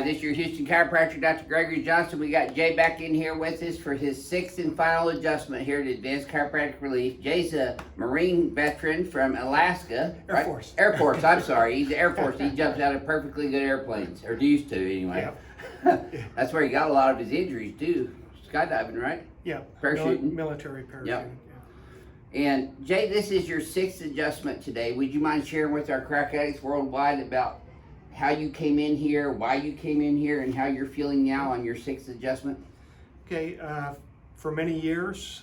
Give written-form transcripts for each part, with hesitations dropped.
This is your Houston chiropractor, Dr. Gregory Johnson. We got Jay back in here with us for his 6th and final adjustment here at Advanced Chiropractic Relief. Jay's a Marine veteran from Alaska. Air Force. Air Force, I'm sorry. He's the Air Force. He jumps out of perfectly good airplanes, or used to anyway. Yeah. That's where he got a lot of his injuries too. Skydiving, right? Yeah. Parachuting. Military parachuting. Yep. And Jay, this is your 6th adjustment today. Would you mind sharing with our crack addicts worldwide about how you came in here, why you came in here, and how you're feeling now on your 6th adjustment? Okay, for many years,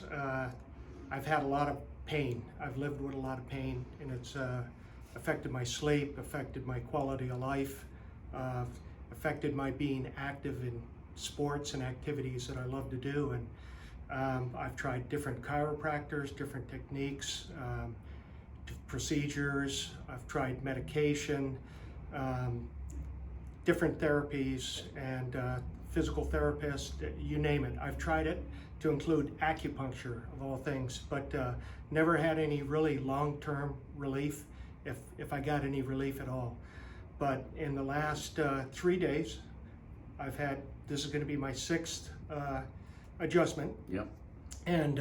I've had a lot of pain. I've lived with a lot of pain, and it's affected my sleep, affected my quality of life, affected my being active in sports and activities that I love to do. And I've tried different chiropractors, different techniques, procedures. I've tried medication, different therapies, and physical therapists, you name it. I've tried it, to include acupuncture of all things, but never had any really long-term relief, if I got any relief at all. But in the last 3 days, I've had, this is going to be my 6th adjustment. Yep. And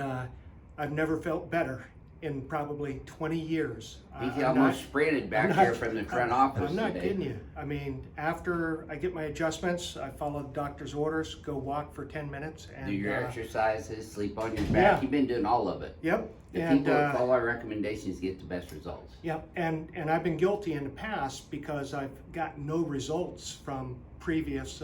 I've never felt better in probably 20 years. He almost sprinted back here from the front office I'm not today. kidding you. I mean, after I get my adjustments, I follow the doctor's orders, go walk for 10 minutes. And, Do your exercises, sleep on your back. Yeah. You've been doing all of it. Yep. The And, people that follow our recommendations get the best results. Yep. And I've been guilty in the past because I've got no results from previous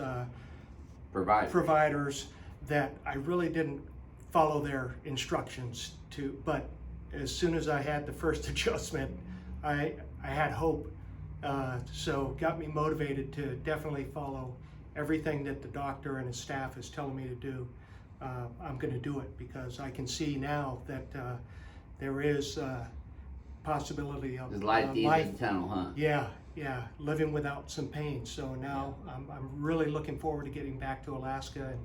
providers that I really didn't follow their instructions to, but as soon as I had the first adjustment, I had hope. So got me motivated to definitely follow everything that the doctor and his staff is telling me to do. I'm going to do it because I can see now that there is possibility of There's light at the end of the tunnel, huh? Yeah, living without some pain. So now I'm really looking forward to getting back to Alaska and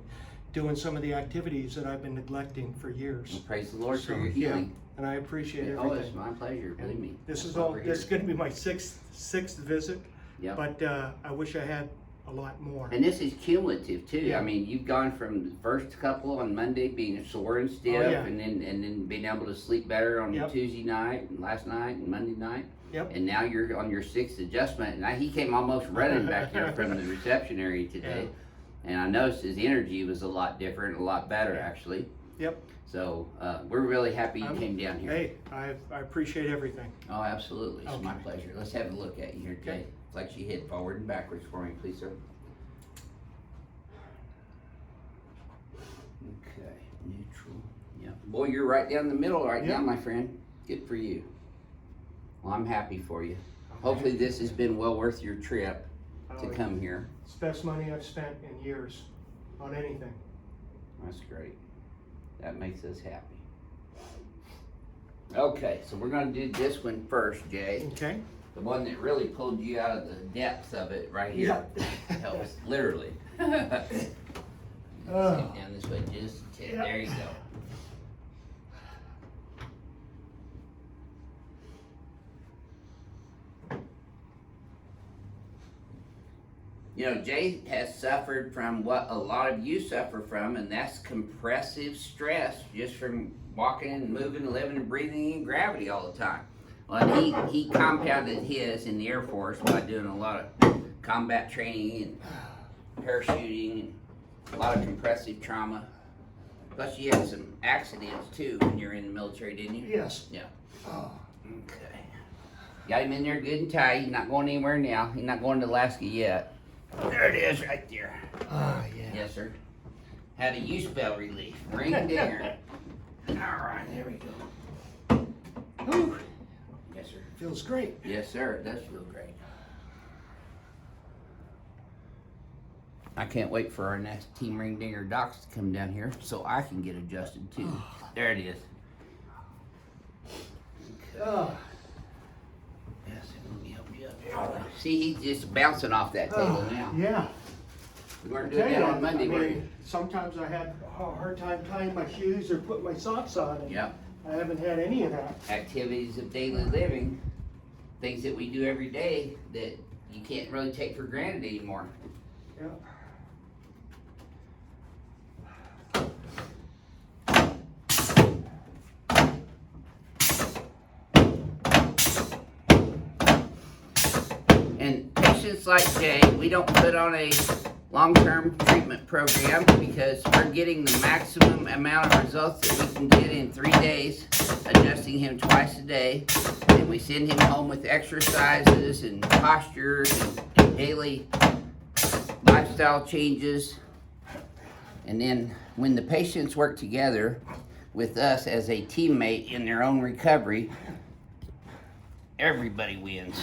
doing some of the activities that I've been neglecting for years. Well, praise the Lord for So, your healing. yeah, and I appreciate everything. Oh, it's my pleasure, believe me. This is That's why all. we're This is here. going to be my sixth visit. Yep. But I wish I had a lot more. And this is cumulative too. Yeah. I mean, you've gone from the first couple on Monday being sore and stiff, yeah. and then being able to sleep better on Yep. Tuesday night and last night and Monday night. Yep. And now you're on your 6th adjustment. And he came almost running back here from the reception area today. And I noticed his energy was a lot different, a lot better actually. Yep. So we're really happy you came down here. Hey, I appreciate everything. Oh, absolutely. It's my Okay. pleasure. Let's have a look at you here, Jay. Okay. Flex your head forward and backwards for me, please, sir. Okay, neutral. Yeah. Boy, you're right down the middle right now, Yep. my friend. Good for you. Well, I'm happy for you. Hopefully this has been well worth your trip to come here. It's the best money I've spent in years on anything. That's great. That makes us happy. Okay, so we're going to do this one first, Jay. Okay. The one that really pulled you out of the depths of it right here. Helps, literally. Sit down this way just a tick. Yep. There you go. You know, Jay has suffered from what a lot of you suffer from, and that's compressive stress, just from walking and moving and living and breathing in gravity all the time. Well, and he compounded his in the Air Force by doing a lot of combat training and parachuting and a lot of compressive trauma. Plus you had some accidents too when you were in the military, didn't you? Yes. Yeah. Oh. Okay. Got him in there good and tight. He's not going anywhere now. He's not going to Alaska yet. There it is right there. Oh, yeah. Yes, sir. Had a use bell relief. Ring dinger. All right, there we go. Whew. Yes, sir. Feels great. Yes, sir. It does feel great. I can't wait for our next Team Ring Dinger docs to come down here so I can get adjusted too. There it is. Okay. Oh. Yes, let me help you up here. See, he's just bouncing off that table now. Yeah. We weren't doing that on Monday, were you? Sometimes I had a hard time tying my shoes or putting my socks on. And Yep. I haven't had any of that. Activities of daily living, things that we do every day that you can't really take for granted anymore. Yeah. And patients like Jay, we don't put on a long-term treatment program because we're getting the maximum amount of results that we can get in 3 days, adjusting him twice a day. And we send him home with exercises and postures and daily lifestyle changes. And then when the patients work together with us as a teammate in their own recovery, everybody wins,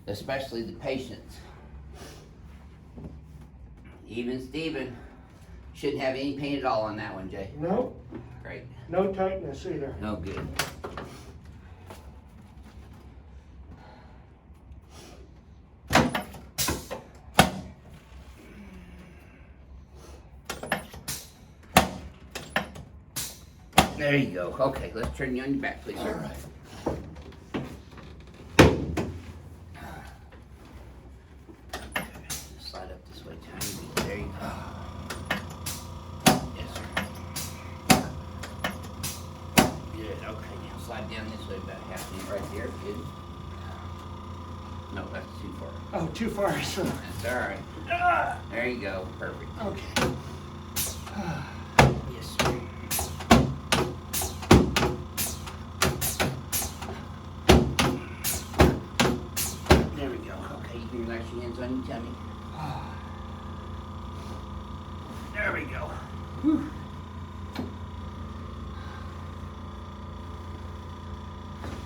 especially the patients. Even Steven shouldn't have any pain at all on that one, Jay. No, Great. no tightness either. No good. There you go. Okay, let's turn you on your back, please, sir. All right. Slide up this way, tiny bit. There you go. Yes, sir. Good. Okay, now slide down this way about half an inch right there. Good. No, that's too far. Oh, too far. So. That's all right. There you go. Perfect. Okay. Yes, sir. There we go. Okay, you can relax your hands on your tummy. There we go. Whew.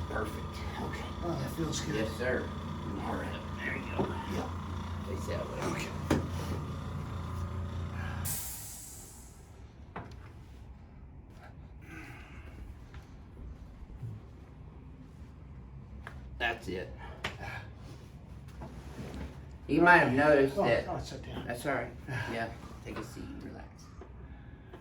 Perfect. Okay. Oh, that feels good. Yes, sir. All right. There you go. Yeah. Face that way. Okay. That's it. You might have noticed that. Oh, sit down. That's all right. Yeah. Take a seat and relax.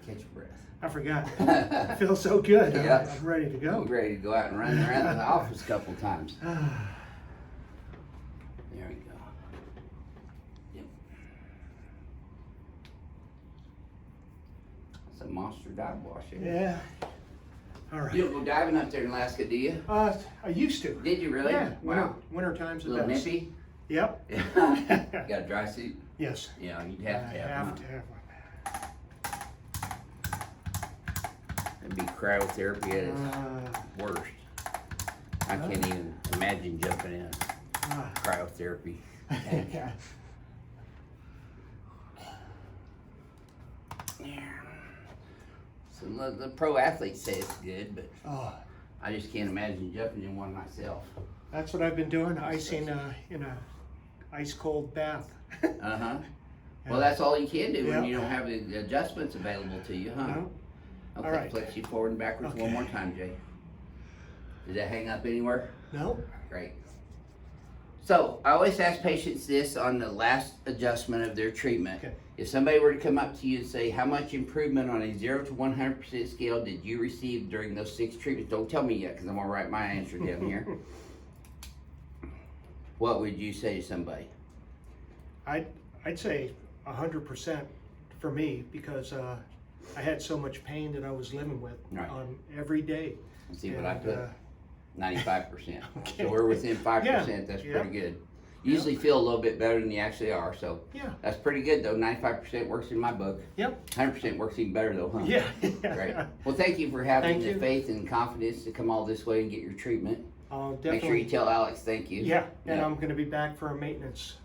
Catch your breath. I forgot. I feel so good. Yeah. I'm ready to go. I'm ready to go out and run around the office a couple times. There we go. Yep. It's a monster dive wash. Isn't it? Yeah. All right. You don't go diving up there in Alaska, do you? I used to. Did you really? Yeah. Wow. Winter time's A the little best. nippy? Yep. You got a dry suit? Yes. Yeah, you'd have to have one. to have one. It'd be cryotherapy at its worst. I can't even imagine jumping in cryotherapy. Yeah. So the pro athletes say it's good, but Oh, I just can't imagine jumping in one myself. that's what I've been doing, icing in a ice cold bath. Uh-huh. Well, that's all you can do when Yeah. you don't have the adjustments available to you, huh? No? Okay, All right. flex you forward and backwards one Okay. more time, Jay. Did that hang up anywhere? No? Great. So, I always ask patients this on the last adjustment of their treatment. Okay. If somebody were to come up to you and say, how much improvement on a 0 to 100% scale did you receive during those 6 treatments? Don't tell me yet, because I'm going to write my answer down here. What would you say to somebody? I'd say 100% for me because I had so much pain that I was living with Right. every day. Let's see what I And, put. 95%. Okay. So we're within 5%. Yeah. That's Yeah. pretty good. You usually feel a little bit better than you actually are. So Yeah. that's pretty good, though. 95% works in my book. Yep. 100% works even better, though, huh? Yeah. Great. Well, thank you for having Thank the you. faith and confidence to come all this way and get your treatment. I'll Make definitely. sure you tell Alex thank you. Yeah, and Yeah. I'm going to be back for a maintenance.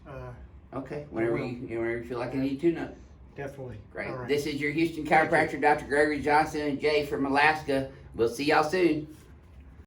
Okay. Whenever you feel like I need to know. Definitely. Great. All right. This is your Houston chiropractor, Dr. Gregory Johnson and Jay from Alaska. We'll see y'all soon.